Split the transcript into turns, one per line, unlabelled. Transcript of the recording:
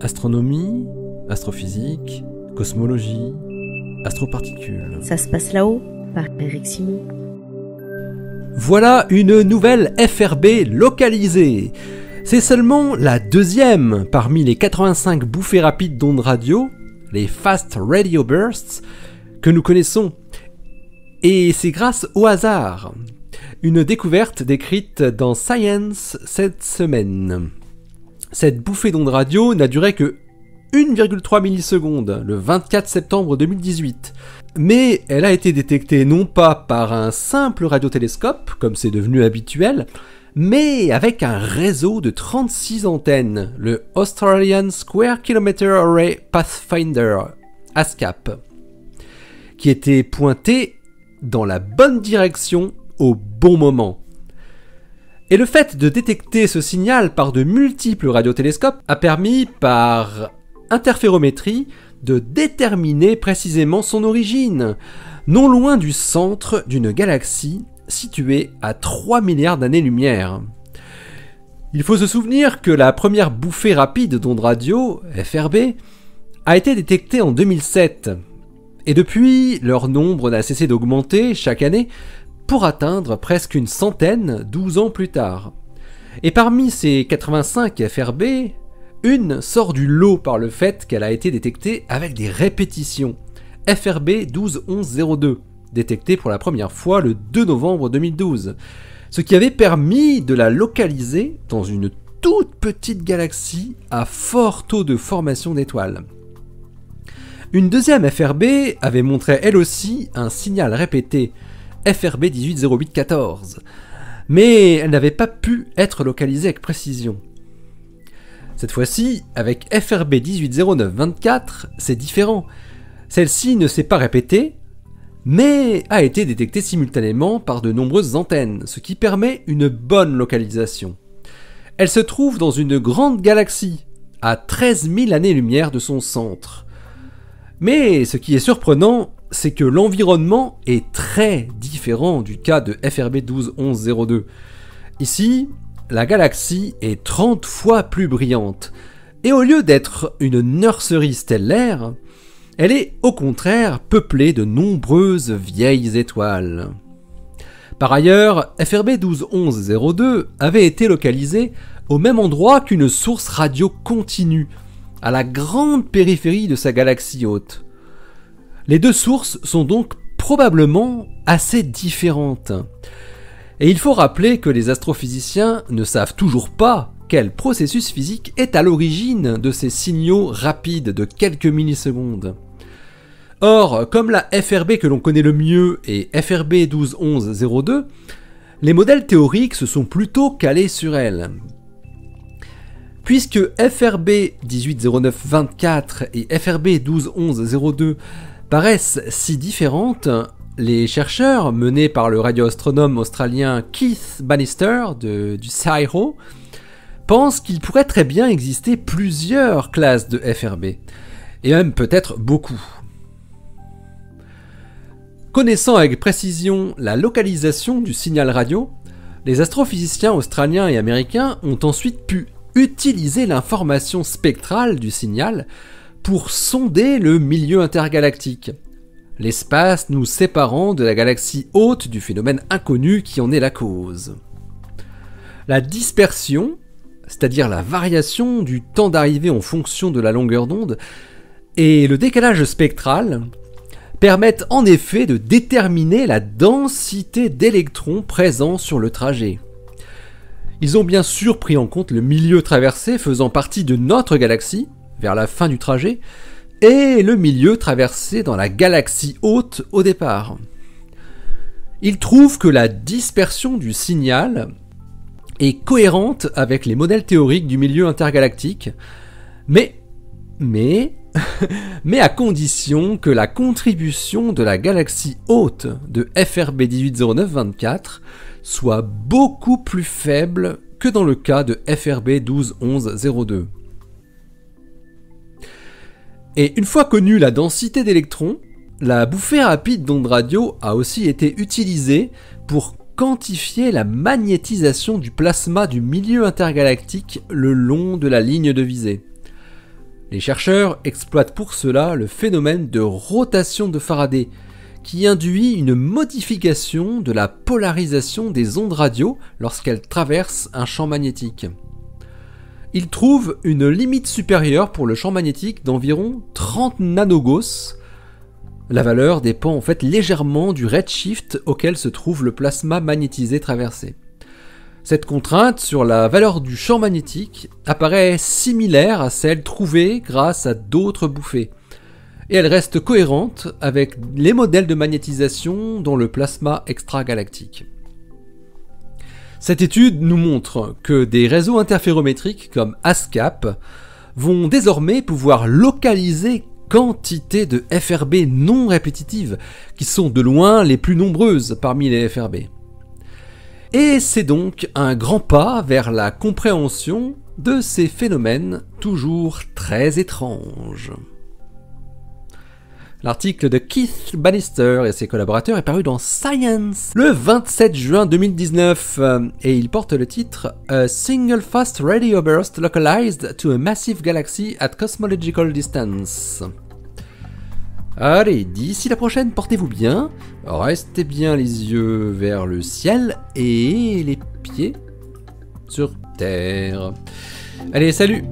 Astronomie, astrophysique, cosmologie, astroparticules.
Ça se passe là-haut, par Eric Simon.
Voilà une nouvelle FRB localisée. C'est seulement la deuxième parmi les 85 bouffées rapides d'ondes radio, les Fast Radio Bursts, que nous connaissons. Et c'est grâce au hasard. Une découverte décrite dans Science cette semaine. Cette bouffée d'ondes radio n'a duré que 1,3 millisecondes le 24 septembre 2018. Mais elle a été détectée non pas par un simple radiotélescope, comme c'est devenu habituel, mais avec un réseau de 36 antennes, le Australian Square Kilometre Array Pathfinder, ASCAP, qui était pointé dans la bonne direction au bon moment. Et le fait de détecter ce signal par de multiples radiotélescopes a permis, par interférométrie, de déterminer précisément son origine, non loin du centre d'une galaxie située à 3 milliards d'années-lumière. Il faut se souvenir que la première bouffée rapide d'ondes radio, FRB, a été détectée en 2007, et depuis, leur nombre n'a cessé d'augmenter chaque année pour atteindre presque une centaine 12 ans plus tard. Et parmi ces 85 FRB, une sort du lot par le fait qu'elle a été détectée avec des répétitions. FRB 121102, détectée pour la première fois le 2 novembre 2012, ce qui avait permis de la localiser dans une toute petite galaxie à fort taux de formation d'étoiles. Une deuxième FRB avait montré elle aussi un signal répété, FRB 180814, mais elle n'avait pas pu être localisée avec précision. Cette fois-ci, avec FRB 180924, c'est différent. Celle-ci ne s'est pas répétée, mais a été détectée simultanément par de nombreuses antennes, ce qui permet une bonne localisation. Elle se trouve dans une grande galaxie, à 13 000 années-lumière de son centre. Mais ce qui est surprenant, c'est que l'environnement est très différent du cas de FRB 121102. Ici, la galaxie est 30 fois plus brillante, et au lieu d'être une nurserie stellaire, elle est au contraire peuplée de nombreuses vieilles étoiles. Par ailleurs, FRB 121102 avait été localisée au même endroit qu'une source radio continue, à la grande périphérie de sa galaxie hôte. Les deux sources sont donc probablement assez différentes. Et il faut rappeler que les astrophysiciens ne savent toujours pas quel processus physique est à l'origine de ces signaux rapides de quelques millisecondes. Or, comme la FRB que l'on connaît le mieux est FRB 121102, les modèles théoriques se sont plutôt calés sur elle. Puisque FRB 180924 et FRB 121102 paraissent si différentes, les chercheurs, menés par le radioastronome australien Keith Bannister du CSIRO, pensent qu'il pourrait très bien exister plusieurs classes de FRB, et même peut-être beaucoup. Connaissant avec précision la localisation du signal radio, les astrophysiciens australiens et américains ont ensuite pu utiliser l'information spectrale du signal pour sonder le milieu intergalactique, l'espace nous séparant de la galaxie hôte du phénomène inconnu qui en est la cause. La dispersion, c'est-à-dire la variation du temps d'arrivée en fonction de la longueur d'onde, et le décalage spectral permettent en effet de déterminer la densité d'électrons présents sur le trajet. Ils ont bien sûr pris en compte le milieu traversé faisant partie de notre galaxie, vers la fin du trajet, et le milieu traversé dans la galaxie hôte au départ. Ils trouvent que la dispersion du signal est cohérente avec les modèles théoriques du milieu intergalactique, mais à condition que la contribution de la galaxie hôte de FRB 180924 soit beaucoup plus faible que dans le cas de FRB 121102. Et une fois connue la densité d'électrons, la bouffée rapide d'ondes radio a aussi été utilisée pour quantifier la magnétisation du plasma du milieu intergalactique le long de la ligne de visée. Les chercheurs exploitent pour cela le phénomène de rotation de Faraday, qui induit une modification de la polarisation des ondes radio lorsqu'elles traversent un champ magnétique. Ils trouvent une limite supérieure pour le champ magnétique d'environ 30 nanogauss. La valeur dépend en fait légèrement du redshift auquel se trouve le plasma magnétisé traversé. Cette contrainte sur la valeur du champ magnétique apparaît similaire à celle trouvée grâce à d'autres bouffées, et elle reste cohérente avec les modèles de magnétisation dans le plasma extragalactique. Cette étude nous montre que des réseaux interférométriques comme ASCAP vont désormais pouvoir localiser quantité de FRB non répétitives, qui sont de loin les plus nombreuses parmi les FRB. Et c'est donc un grand pas vers la compréhension de ces phénomènes toujours très étranges. L'article de Keith Bannister et ses collaborateurs est paru dans Science le 27 juin 2019 et il porte le titre « A single fast radio burst localized to a massive galaxy at cosmological distance ». Allez, d'ici la prochaine, portez-vous bien, restez bien les yeux vers le ciel et les pieds sur terre. Allez, salut!